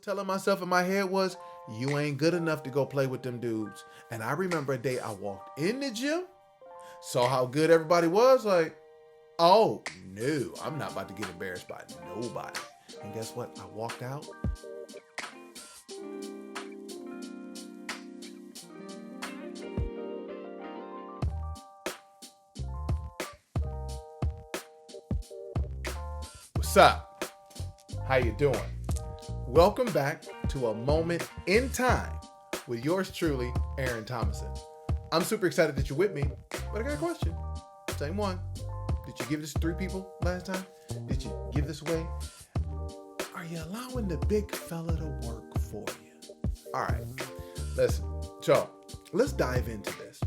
telling myself in my head was, you ain't good enough to go play with them dudes. And I remember a day I walked in the gym, saw how good everybody was, like, oh, no, I'm not about to get embarrassed by nobody. And guess what? I walked out. What's up? How you doing? Welcome back to A Moment in Time with yours truly, Aaron Thomason. I'm super excited that you're with me, but I got a question. Same one. Did you give this to 3 people last time? Did you give this away? Are you allowing the big fella to work for you? All right, listen. So let's dive into this.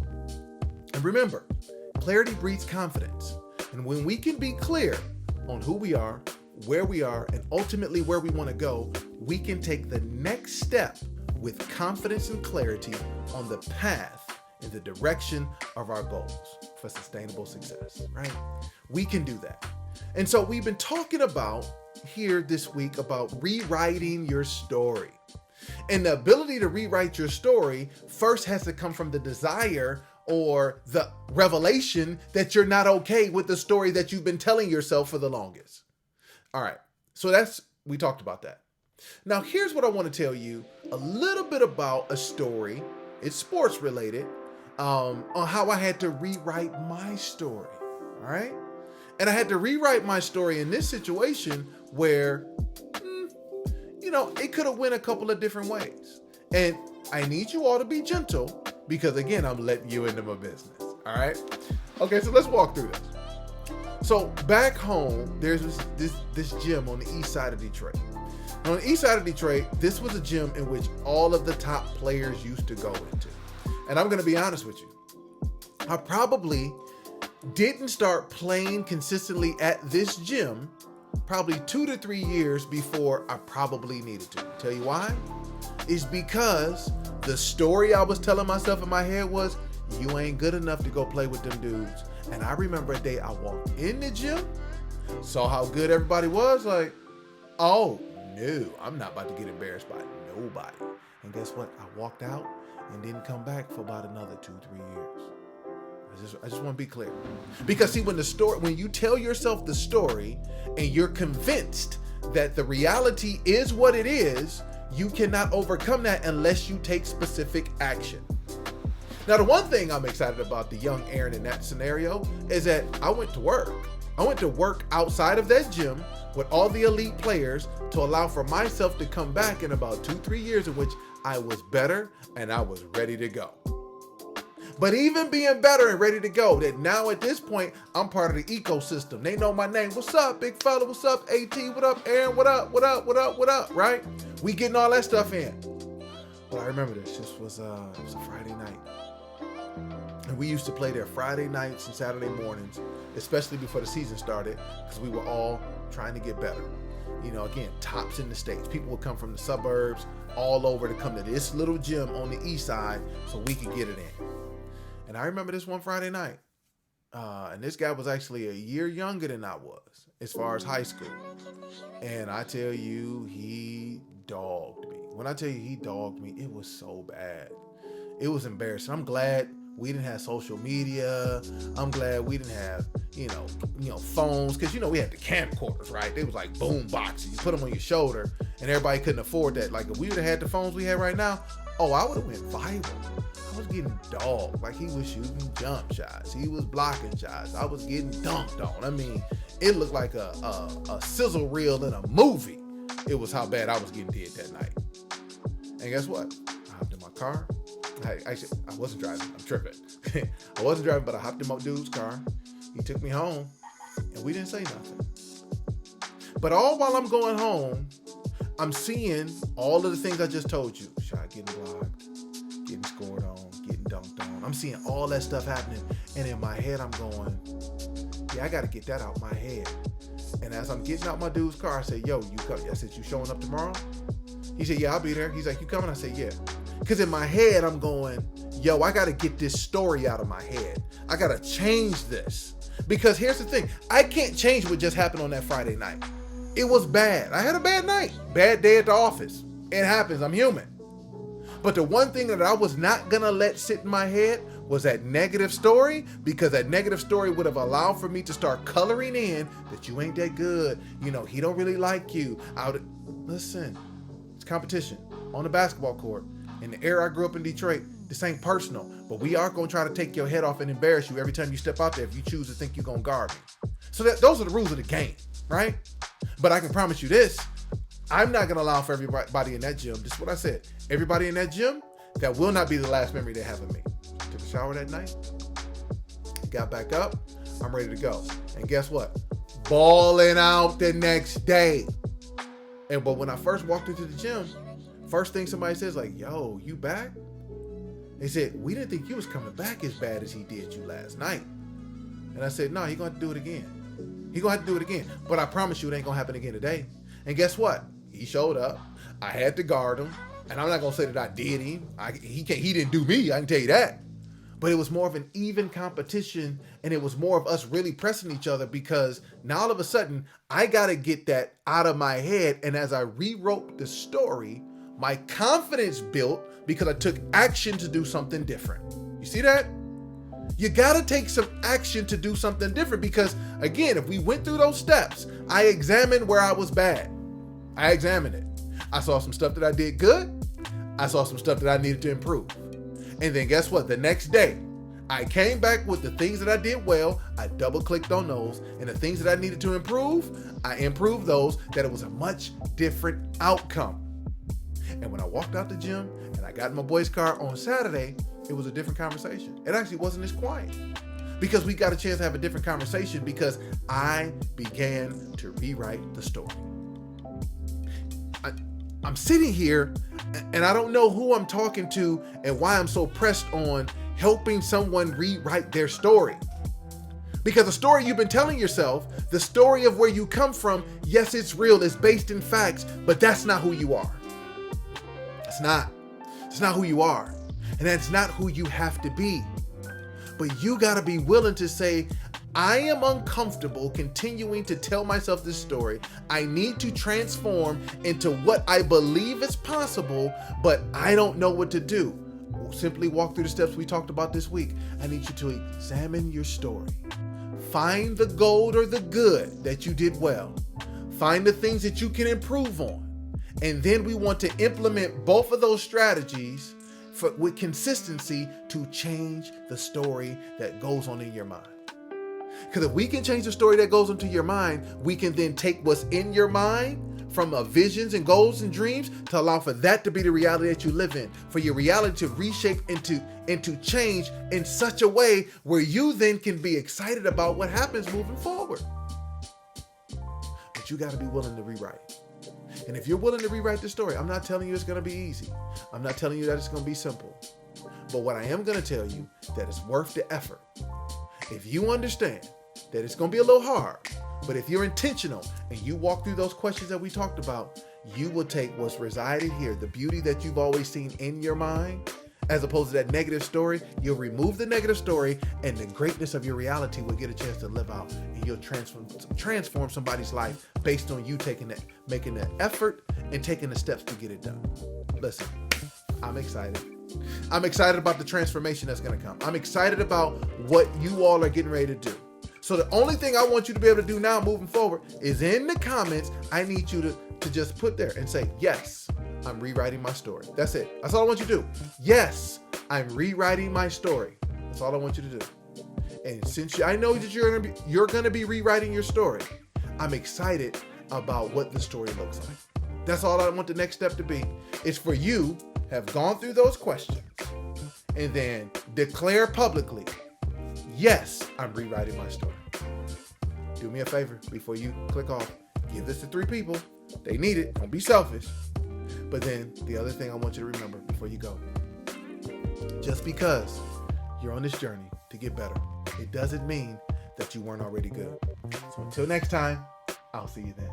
And remember, clarity breeds confidence. And when we can be clear on who we are, where we are, and ultimately where we want to go, we can take the next step with confidence and clarity on the path in the direction of our goals for sustainable success, right? We can do that. And so we've been talking about here this week about rewriting your story. And the ability to rewrite your story first has to come from the desire or the revelation that you're not okay with the story that you've been telling yourself for the longest. All right, so we talked about that. Now, here's what I want to tell you a little bit about a story. It's sports related, on how I had to rewrite my story. All right. And I had to rewrite my story in this situation where, it could have went a couple of different ways. And I need you all to be gentle because, again, I'm letting you into my business. All right. Okay, so let's walk through this. So back home, there's this gym on the east side of Detroit. Now, on the east side of Detroit, this was a gym in which all of the top players used to go into. And I'm going to be honest with you. I probably didn't start playing consistently at this gym probably 2 to 3 years before I probably needed to. Tell you why? It's because the story I was telling myself in my head was, you ain't good enough to go play with them dudes. And I remember a day I walked in the gym, saw how good everybody was, like, oh, no, I'm not about to get embarrassed by nobody. And guess what? I walked out and didn't come back for about another 2-3 years. I just want to be clear. Because see, when you tell yourself the story and you're convinced that the reality is what it is, you cannot overcome that unless you take specific action. Now, the one thing I'm excited about the young Aaron in that scenario is that I went to work. I went to work outside of that gym with all the elite players to allow for myself to come back in about 2-3 years in which I was better and I was ready to go. But even being better and ready to go, that now at this point, I'm part of the ecosystem. They know my name. What's up, big fella? What's up, AT? What up, Aaron? What up? What up? What up? What up? Right? We getting all that stuff in. Well, I remember this. It was a Friday night. And we used to play there Friday nights and Saturday mornings, especially before the season started, because we were all trying to get better. Again, tops in the States. People would come from the suburbs all over to come to this little gym on the east side so we could get it in. And I remember this one Friday night. And this guy was actually a year younger than I was as far as high school. And I tell you, he dogged me. When I tell you he dogged me, it was so bad. It was embarrassing. I'm glad we didn't have social media. I'm glad we didn't have, phones. Because, we had the camcorders, right? They was like boom boxes. You put them on your shoulder and everybody couldn't afford that. Like if we would have had the phones we have right now, I would have went viral. I was getting dogged. Like he was shooting jump shots. He was blocking shots. I was getting dunked on. I mean, it looked like a sizzle reel in a movie. It was how bad I was getting hit that night. And guess what? I hopped in my car. I wasn't driving. I'm tripping. I wasn't driving, but I hopped in my dude's car. He took me home, and we didn't say nothing. But all while I'm going home, I'm seeing all of the things I just told you. Shot getting blocked, getting scored on, getting dunked on. I'm seeing all that stuff happening. And in my head, I'm going, yeah, I got to get that out my head. And as I'm getting out my dude's car, I said, yo, you come. I said, you showing up tomorrow? He said, yeah, I'll be there. He's like, you coming? I said, yeah. Because in my head, I'm going, yo, I got to get this story out of my head. I got to change this. Because here's the thing. I can't change what just happened on that Friday night. It was bad. I had a bad night. Bad day at the office. It happens. I'm human. But the one thing that I was not going to let sit in my head was that negative story, because that negative story would have allowed for me to start coloring in that you ain't that good. You know, he don't really like you. Listen, it's competition on the basketball court. In the era I grew up in Detroit, this ain't personal, but we are going to try to take your head off and embarrass you every time you step out there if you choose to think you're going to guard me. So those are the rules of the game, right? But I can promise you this. I'm not going to allow for everybody in that gym. This is what I said. Everybody in that gym, that will not be the last memory they have of me. Took a shower that night. Got back up. I'm ready to go. And guess what? Balling out the next day. But when I first walked into the gym, first thing somebody says like, yo, you back? They said, we didn't think you was coming back as bad as he did you last night. And I said, no, he going to have to do it again. He going to have to do it again. But I promise you it ain't going to happen again today. And guess what? He showed up. I had to guard him. And I'm not going to say that I did him. He didn't do me. I can tell you that. But it was more of an even competition. And it was more of us really pressing each other, because now all of a sudden I got to get that out of my head. And as I rewrote the story, my confidence built because I took action to do something different. You see that? You got to take some action to do something different, because again, if we went through those steps, I examined where I was bad. I examined it. I saw some stuff that I did good. I saw some stuff that I needed to improve. And then guess what? The next day, I came back with the things that I did well. I double clicked on those, and the things that I needed to improve, I improved those, that it was a much different outcome. And when I walked out the gym and I got in my boy's car on Saturday, it was a different conversation. It actually wasn't as quiet, because we got a chance to have a different conversation, because I began to rewrite the story. I'm sitting here and I don't know who I'm talking to and why I'm so pressed on helping someone rewrite their story. Because the story you've been telling yourself, the story of where you come from, yes, it's real, it's based in facts, but that's not who you are. It's not who you are. And that's not who you have to be. But you got to be willing to say, I am uncomfortable continuing to tell myself this story. I need to transform into what I believe is possible, but I don't know what to do. Simply walk through the steps we talked about this week. I need you to examine your story. Find the gold or the good that you did well. Find the things that you can improve on. And then we want to implement both of those strategies with consistency to change the story that goes on in your mind. Because if we can change the story that goes into your mind, we can then take what's in your mind from visions and goals and dreams to allow for that to be the reality that you live in, for your reality to reshape into change in such a way where you then can be excited about what happens moving forward. But you got to be willing to rewrite. And if you're willing to rewrite the story, I'm not telling you it's going to be easy. I'm not telling you that it's going to be simple. But what I am going to tell you, that it's worth the effort. If you understand that it's going to be a little hard, but if you're intentional and you walk through those questions that we talked about, you will take what's resided here, the beauty that you've always seen in your mind, as opposed to that negative story. You'll remove the negative story, and the greatness of your reality will get a chance to live out, and you'll transform somebody's life based on you making the effort and taking the steps to get it done. Listen, I'm excited. I'm excited about the transformation that's going to come. I'm excited about what you all are getting ready to do. So the only thing I want you to be able to do now moving forward is in the comments, I need you to just put there and say, yes, I'm rewriting my story. That's it. That's all I want you to do. Yes, I'm rewriting my story. That's all I want you to do. And since I know that you're going to be rewriting your story, I'm excited about what the story looks like. That's all I want the next step to be. Is for you have gone through those questions and then declare publicly, yes, I'm rewriting my story. Do me a favor before you click off. Give this to 3 people. They need it. Don't be selfish. But then the other thing I want you to remember before you go, just because you're on this journey to get better, it doesn't mean that you weren't already good. So until next time, I'll see you then.